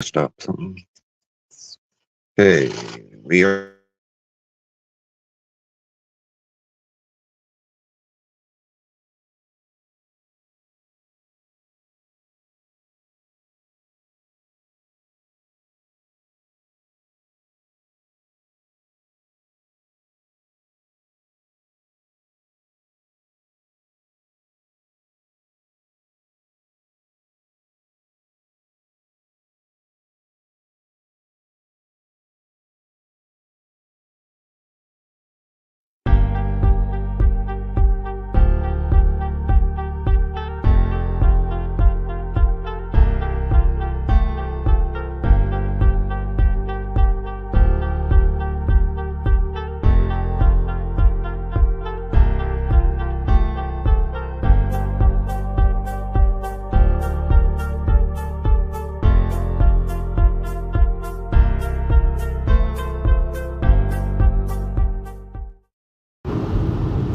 Stop something. Okay, we are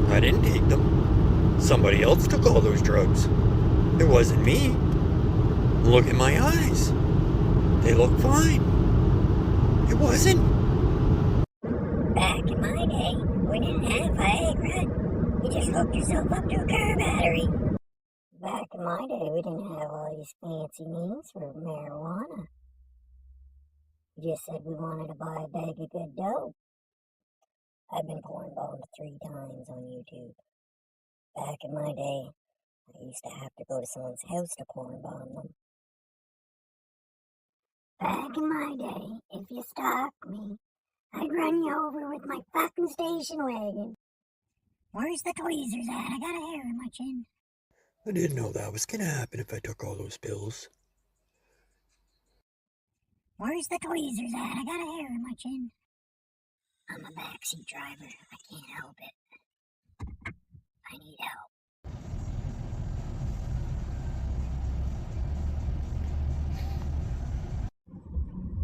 I didn't take them. Somebody else took all those drugs. It wasn't me. Look at my eyes. They look fine. It wasn't. Back in my day, we didn't have Viagra. You just hooked yourself up to a car battery. Back in my day, we didn't have all these fancy names for marijuana. We just said we wanted to buy a bag of good dope. I've been porn bombed 3 times on YouTube. Back in my day, I used to have to go to someone's house to porn bomb them. Back in my day, if you stalked me, I'd run you over with my fucking station wagon. Where's the tweezers at? I got a hair in my chin. I didn't know that was gonna happen if I took all those pills. Where's the tweezers at? I got a hair in my chin. I'm a backseat driver. I can't help it. I need help.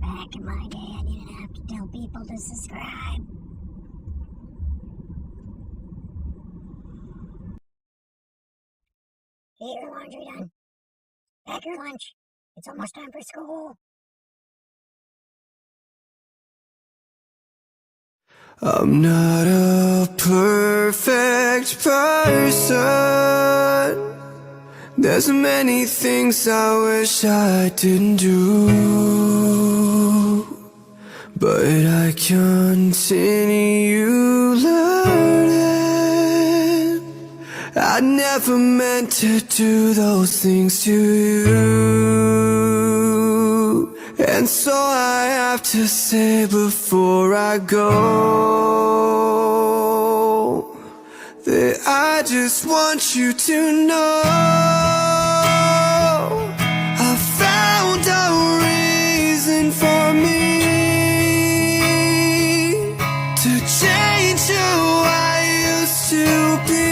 Back in my day, I didn't have to tell people to subscribe. Get your laundry done. Pack your lunch. It's almost time for school. I'm not a perfect person. There's many things I wish I didn't do, but I continue learning. I never meant to do those things to you, and so I have to say before I go that I just want you to know I found a reason for me to change who I used to be,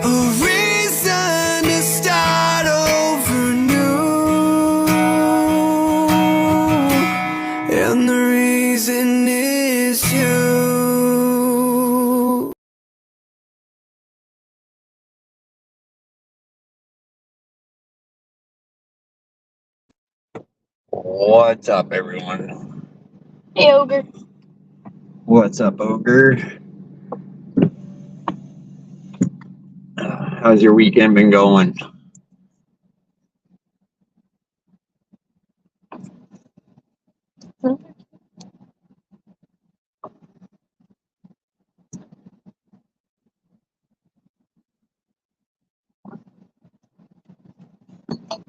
a reason to start over new, and the reason is you. what's up, everyone? Hey, Ogre. What's up, Ogre? How's your weekend been going?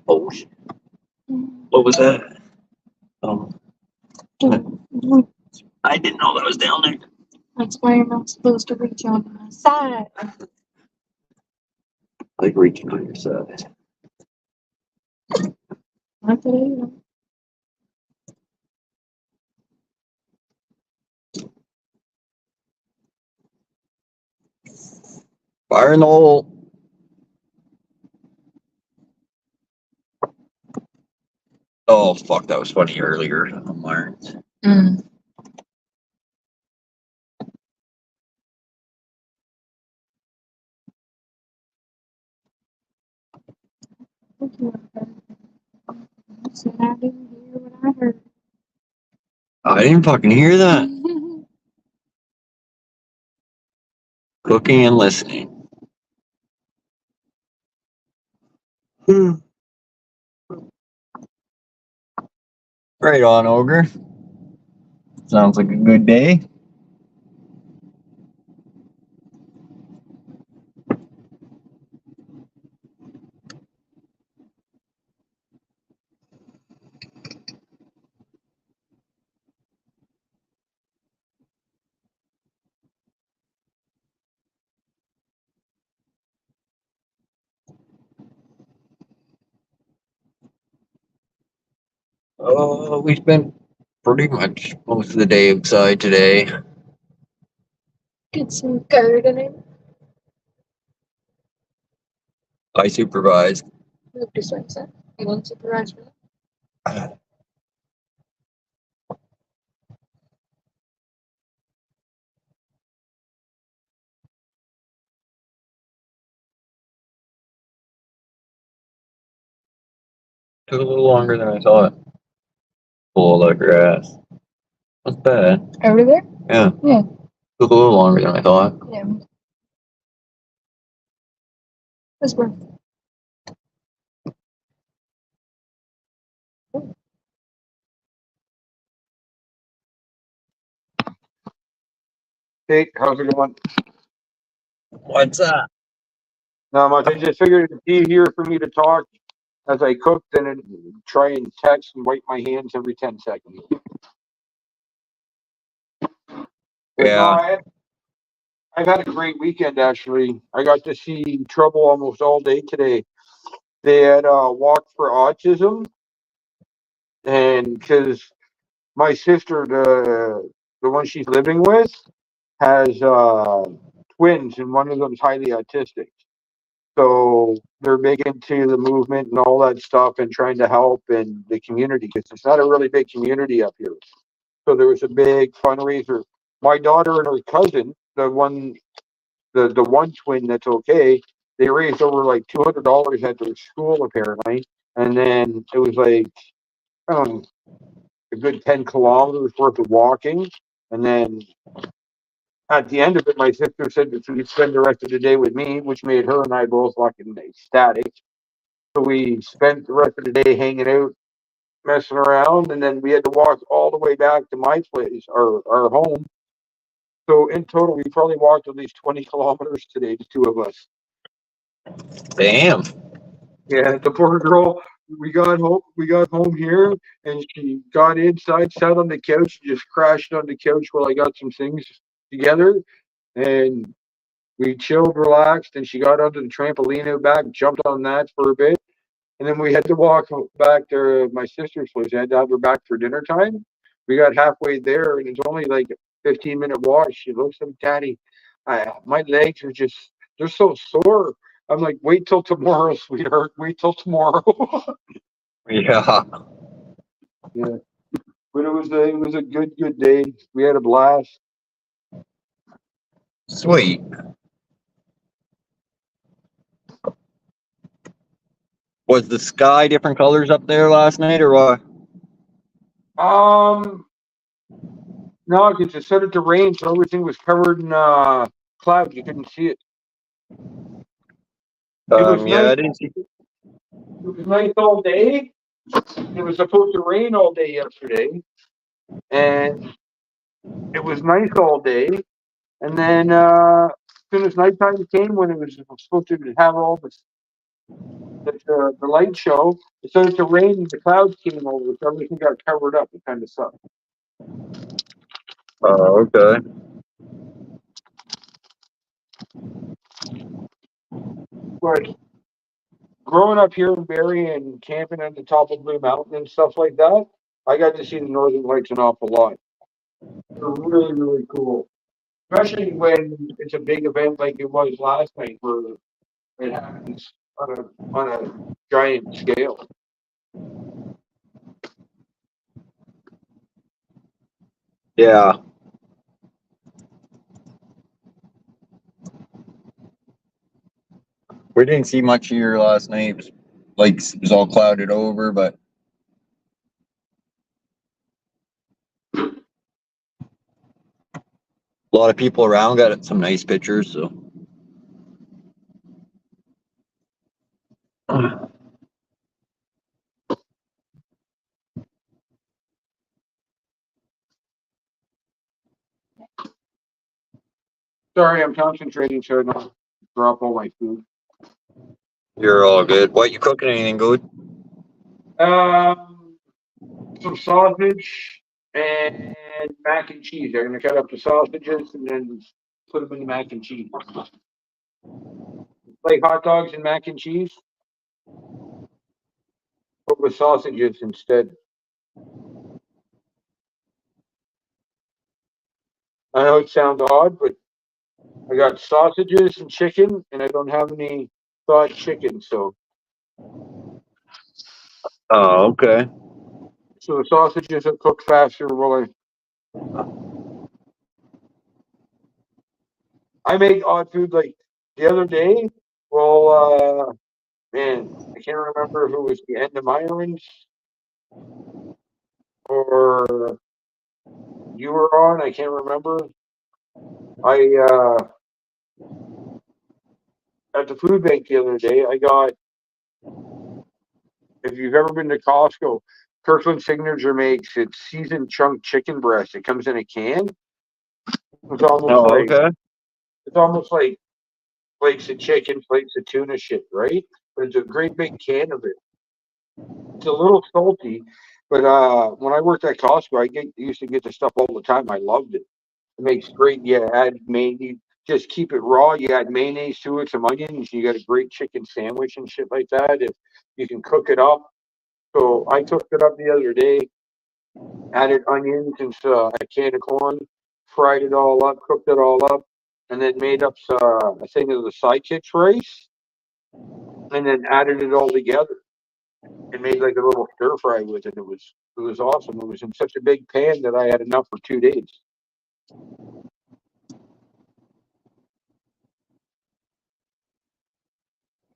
Oh, shit. What was that? Oh, I didn't know that was down there. That's why you're not supposed to reach on my side. Like reaching on your side. Not today, though. Fire in the hole. Oh, fuck, that was funny earlier. I'm learned. said I didn't hear what I heard. I didn't fucking hear that. Cooking and listening. Right on, Ogre. Sounds like a good day. We spent pretty much most of the day outside today. Did some gardening. I supervised. Moved to Sunset. You want to supervise me? Took a little longer than I thought. Pull all that grass. That's bad. Over there? Yeah. Yeah. Took a little longer than I thought. Yeah. This one. Hey, how's it going? What's that? Not much. I just figured it'd be easier for me to talk as I cook than to try and text and wipe my hands every 10 seconds. But no, Yeah. I've had a great weekend, actually. I got to see Trouble almost all day today. They had a walk for autism, and because my sister, the one she's living with, has twins, and one of them's highly autistic. So they're big into the movement and all that stuff and trying to help in the community because it's not a really big community up here. So there was a big fundraiser. My daughter and her cousin, the one twin that's okay, they raised over like $200 at their school apparently, and then it was like a good 10 kilometers worth of walking, and then at the end of it, my sister said that she could spend the rest of the day with me, which made her and I both fucking ecstatic. So we spent the rest of the day hanging out, messing around, and then we had to walk all the way back to my place, our home. So in total, we probably walked at least 20 kilometers today, the two of us. Damn. Yeah, the poor girl. We got home here, and she got inside, sat on the couch, and just crashed on the couch while I got some things together, and we chilled, relaxed, and she got onto the trampoline out back, jumped on that for a bit. And then we had to walk back to my sister's place. I had to have her back for dinner time. We got halfway there, and it's only like a 15-minute walk. She looks at me, Daddy, my legs are they're so sore. I'm like, wait till tomorrow, sweetheart. Wait till tomorrow. Yeah. Yeah. But it was a good day. We had a blast. Sweet. Was the sky different colors up there last night or what? No, because it started to rain, so everything was covered in clouds. You couldn't see it. It was Yeah, nice. I didn't see. It was nice all day. It was supposed to rain all day yesterday, and it was nice all day. And then as soon as nighttime came, when it was supposed to have all the light show, it started to rain. And the clouds came over, so everything got covered up. It kind of sucked. Oh, okay. But growing up here in Barrie and camping at the top of Blue Mountain and stuff like that, I got to see the Northern Lights an awful lot. They're really, really cool. Especially when it's a big event like it was last night where it happens on a giant scale. Yeah. We didn't see much here last night. It was all clouded over, but A lot of people around got some nice pictures, so. Sorry, I'm concentrating so I don't drop all my food. You're all good. What, you cooking anything good? Some sausage and mac and cheese. They're gonna cut up the sausages and then put them in the mac and cheese. Like hot dogs and mac and cheese, but with sausages instead. I know it sounds odd, but I got sausages and chicken, and I don't have any thawed chicken, so Oh, okay. the sausages will cook faster while I make odd food like the other day. Well, man, I can't remember if it was the end of Myron's or you were on. I can't remember. I at the food bank the other day. I got. If you've ever been to Costco, Kirkland Signature makes its seasoned chunk chicken breast. It comes in a can. It's almost Oh, like okay. it's almost like flakes of chicken, flakes of tuna shit, right? But it's a great big can of it. It's a little salty, but when I worked at Costco, used to get the stuff all the time. I loved it. It makes great. Yeah, add mayonnaise. Just keep it raw. You add mayonnaise to it, some onions. You got a great chicken sandwich and shit like that. If you can cook it up. So I cooked it up the other day. Added onions and a can of corn. Fried it all up. Cooked it all up, and then made up a thing of the sidekicks rice, and then added it all together. And made like a little stir fry with it. It was awesome. It was in such a big pan that I had enough for 2 days.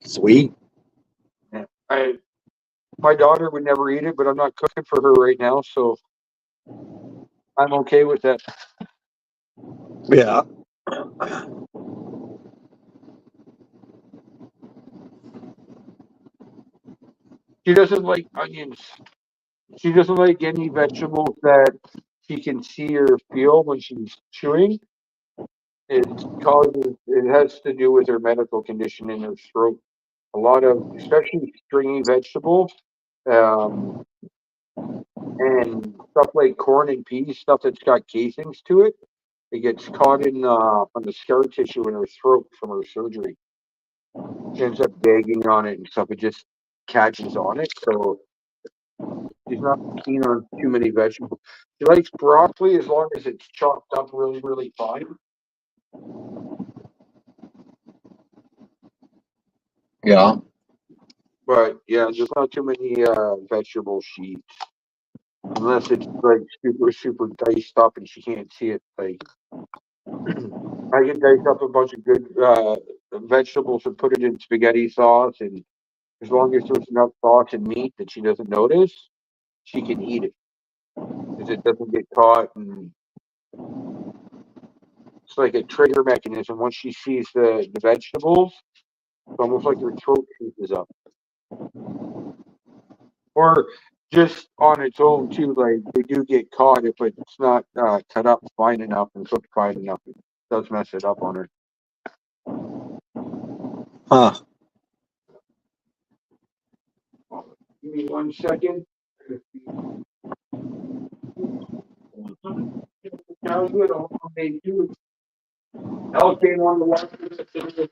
Sweet. Yeah. My daughter would never eat it, but I'm not cooking for her right now, so I'm okay with that. Yeah. She doesn't like onions. She doesn't like any vegetables that she can see or feel when she's chewing. It has to do with her medical condition in her throat. A lot of, especially stringy vegetables, um, and stuff like corn and peas, stuff that's got casings to it. It gets caught in on the scar tissue in her throat from her surgery. She ends up gagging on it and stuff. It just catches on it, so she's not keen on too many vegetables. She likes broccoli as long as it's chopped up really, really fine. Yeah. But yeah, there's not too many vegetable sheets unless it's like super, super diced up and she can't see it. Like I can dice up a bunch of good vegetables and put it in spaghetti sauce, and as long as there's enough sauce and meat that she doesn't notice, she can eat it because it doesn't get caught. And it's like a trigger mechanism. Once she sees the vegetables, it's almost like her throat seizes up. Or just on its own too, like they do get caught if it's not cut up fine enough and cooked fine enough. It does mess it up on her. Huh. Give me 1 second. Sounds good. I'll make two. Elle came on the watch the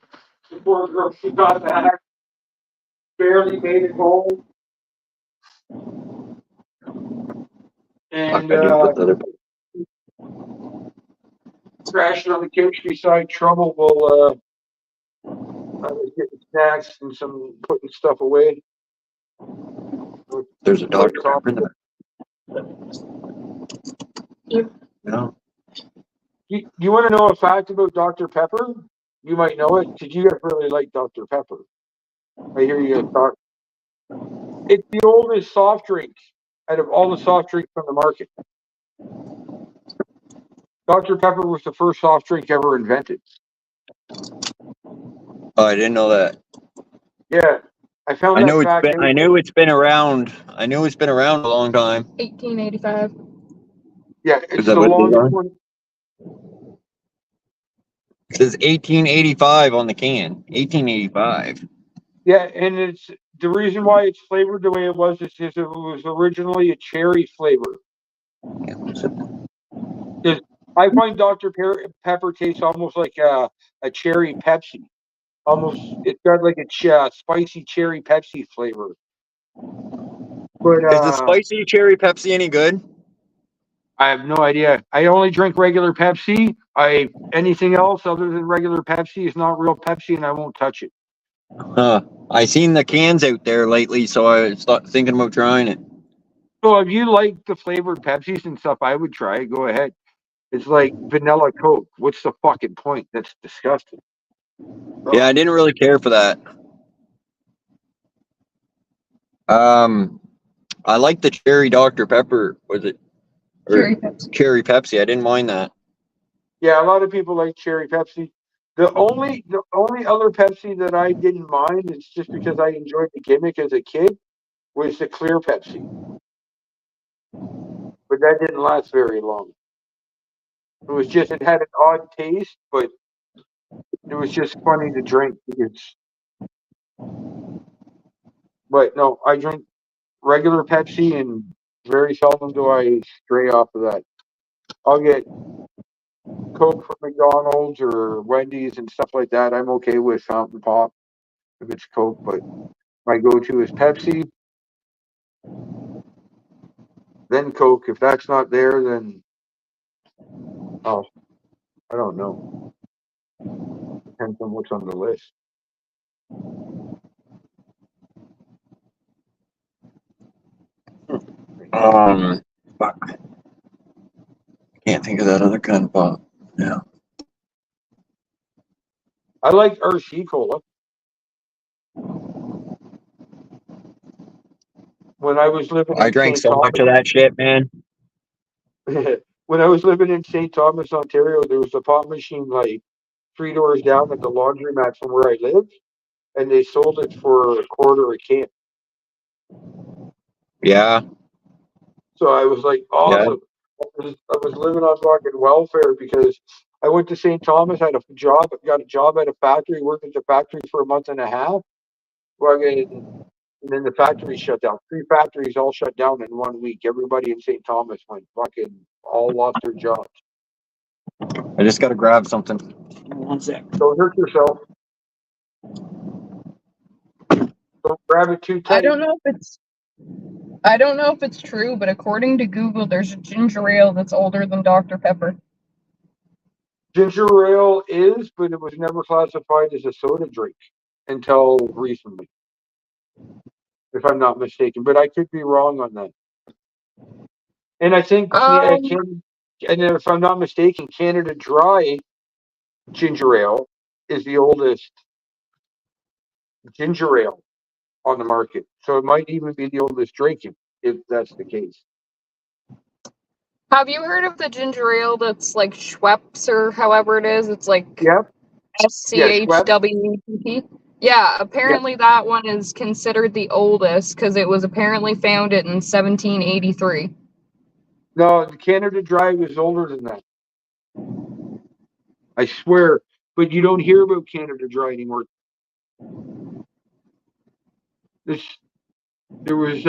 poor girl. She got back, barely made it home, and crashing on the couch beside Trouble while I was getting snacks and some putting stuff away. There's a Dr. Pepper in there. Yeah. You want to know a fact about Dr. Pepper? You might know it because you guys really like Dr. Pepper. I hear you guys talk. It's the oldest soft drink out of all the soft drinks on the market. Dr. Pepper was the first soft drink ever invented. Oh, I didn't know that. Yeah, I found I that know it's fact been. I out. knew it's been around. I knew it's been around a long time. 1885. Yeah, Is it's that the what it is longest on? one. It says 1885 on the can. 1885. Yeah, and it's the reason why it's flavored the way it was is because it was originally a cherry flavor. Because I find Pepper tastes almost like a cherry Pepsi. Almost, it's got like a spicy cherry Pepsi flavor. But Is the spicy cherry Pepsi any good? I have no idea. I only drink regular Pepsi. Anything else other than regular Pepsi is not real Pepsi, and I won't touch it. I seen the cans out there lately, so I was thinking about trying it. So if you like the flavored Pepsis and stuff, I would try it. Go ahead. It's like vanilla Coke. What's the fucking point? That's disgusting. Yeah, I didn't really care for that. I like the cherry Dr. Pepper. Was it? Cherry Pepsi. Cherry Pepsi. I didn't mind that. Yeah, a lot of people like cherry Pepsi. The only other Pepsi that I didn't mind, it's just because I enjoyed the gimmick as a kid, was the clear Pepsi. But that didn't last very long. It had an odd taste, but it was just funny to drink but no, I drink regular Pepsi and very seldom do I stray off of that. I'll get Coke from McDonald's or Wendy's and stuff like that. I'm okay with fountain pop if it's Coke, but my go-to is Pepsi, then Coke. If that's not there, then I don't know. Depends on what's on the list. Fuck. Can't think of that other kind of pop. Yeah. I like RC Cola. When I was living I in drank St. so much of that shit, man. Thomas, when I was living in St. Thomas, Ontario, there was a pop machine like 3 doors down at the laundromat from where I lived, and they sold it for $0.25 a can. Yeah. So I was like, Yeah. awesome. I was living on fucking welfare because I went to St. Thomas, got a job at a factory, worked at the factory for a month and a half. And then the factory shut down. 3 factories all shut down in 1 week. Everybody in St. Thomas all lost their jobs. I just got to grab something. 1 sec. Don't hurt yourself. Don't grab it too tight. I don't know if it's true, but according to Google, there's a ginger ale that's older than Dr. Pepper. Ginger ale is, but it was never classified as a soda drink until recently, if I'm not mistaken. But I could be wrong on that. And I think, and if I'm not mistaken, Canada Dry ginger ale is the oldest ginger ale on the market. So it might even be the oldest drink if that's the case. Have you heard of the ginger ale that's like Schweppes or however it is? It's like Yep. SCHWEPP. Yeah, apparently that one is considered the oldest because it was apparently founded in 1783. No, the Canada Dry was older than that. I swear. But you don't hear about Canada Dry anymore. There was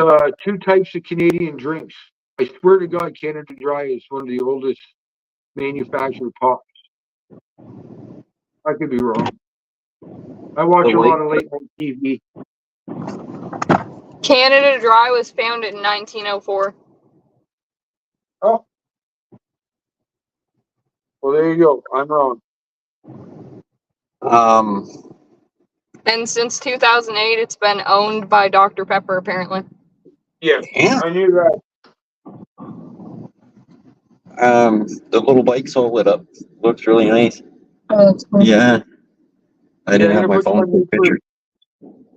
2 types of Canadian drinks. I swear to God, Canada Dry is one of the oldest manufactured pops. I could be wrong. I watch a lot of late night TV. Canada Dry was founded in 1904. Oh. Well, there you go. I'm wrong. And since 2008, it's been owned by Dr. Pepper, apparently. Yeah, I knew that. The little bike's all lit up. Looks really nice. Oh, that's cool. Yeah. I didn't have my phone for picture.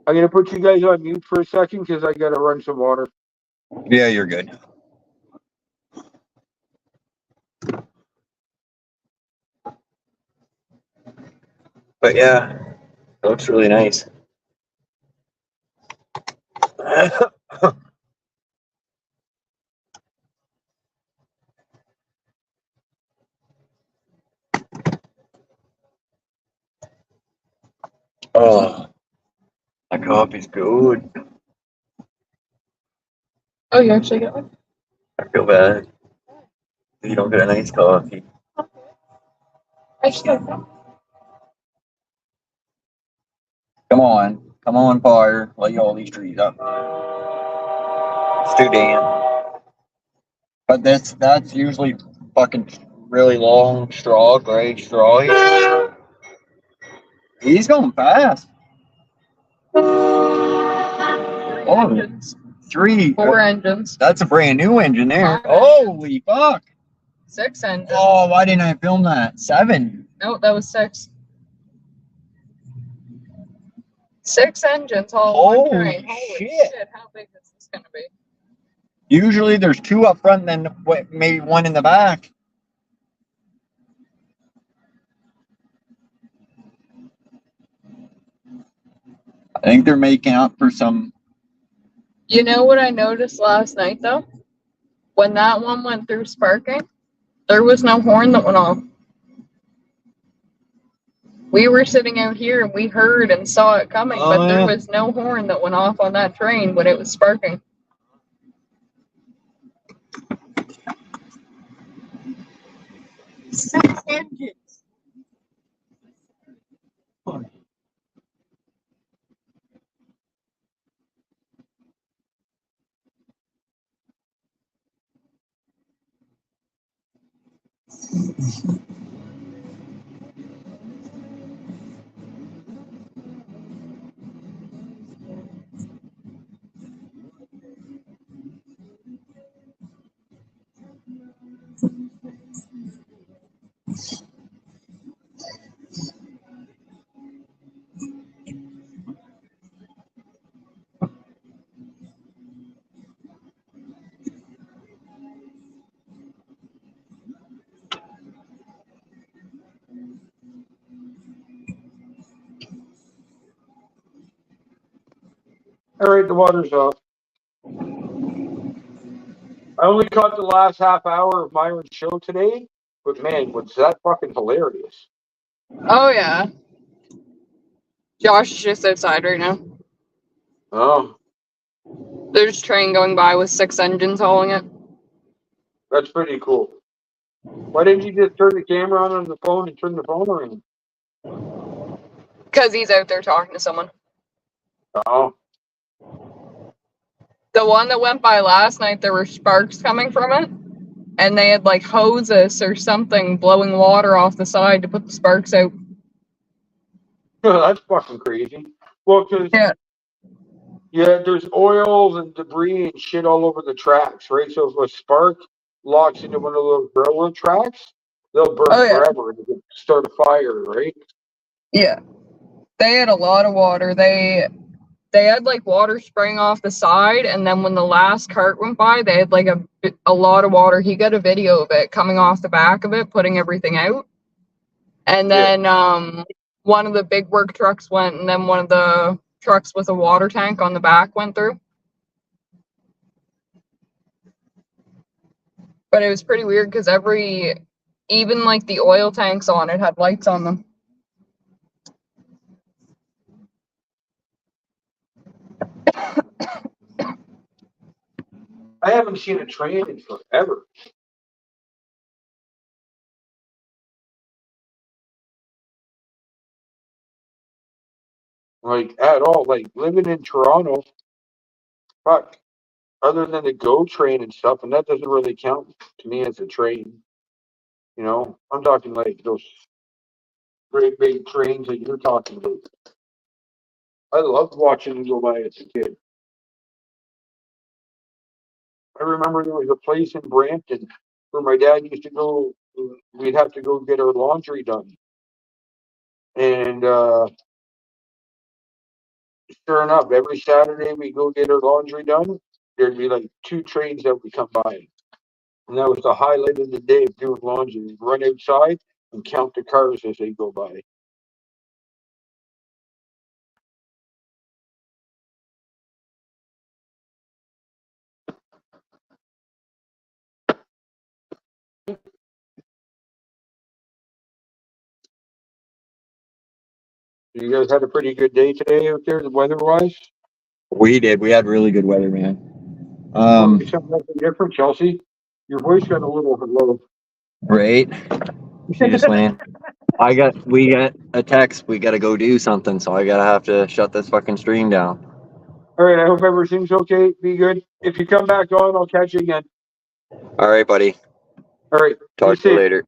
I'm going to put you guys on mute for a second because I got to run some water. Yeah, you're good. But yeah, it looks really nice. Oh, my coffee's good. Oh, you actually got one? I feel bad. You don't get a nice coffee. I just got one. Come on, fire. Light all these trees up. It's too damn. But that's usually fucking really long straw, gray straw here. He's going fast. Oh, Engines. 3. 4 engines. That's a brand new engine there. 5 Holy fuck. 6 engines. Oh, why didn't I film that? 7. No, that was 6. 6 engines all on one train. Holy shit, how big is this gonna be? Usually there's 2 up front and then maybe 1 in the back. I think they're making up for some. You know what I noticed last night though? When that one went through sparking, there was no horn that went off. We were sitting out here and we heard and saw it coming, but there was no horn that went off on that train when it was sparking. Six engines. All right, the water's off. I only caught the last half hour of Myron's show today, but man, was that fucking hilarious. Oh yeah. Josh is just outside right now. Oh, There's a train going by with 6 engines hauling it. that's pretty cool. Why didn't you just turn the camera on the phone and turn the phone around? Because he's out there talking to someone. Oh, The one that went by last night, there were sparks coming from it. And they had like hoses or something blowing water off the side to put the sparks out. that's fucking crazy. Well, because yeah, there's oils and debris and shit all over the tracks, right? So if a spark locks into one of those railroad tracks, they'll burn forever and start a fire, right? Yeah. They had a lot of water. They had like water spraying off the side, and then when the last cart went by, they had like a lot of water. He got a video of it coming off the back of it, putting everything out. And then one of the big work trucks went, and then one of the trucks with a water tank on the back went through. But it was pretty weird because even like the oil tanks on it had lights on them. I haven't seen a train in forever. Like, at all. Like, living in Toronto, fuck, other than the GO train and stuff, and that doesn't really count to me as a train. You know, I'm talking like those great big trains that you're talking about. I loved watching them go by as a kid. I remember there was a place in Brampton where my dad used to go. We'd have to go get our laundry done, and sure enough, every Saturday we go get our laundry done. There'd be like 2 trains that would come by, and that was the highlight of the day of doing laundry. We'd run outside and count the cars as they go by. You guys had a pretty good day today out there, the weather-wise? We did. We had really good weather, man. You sound nothing different, Chelsea. Your voice got a little low. Right? She just went in. We got a text. We got to go do something, so I gotta have to shut this fucking stream down. All right, I hope everything's okay. Be good. If you come back on, I'll catch you again. All right, buddy. All right. Talk be to you safe. later.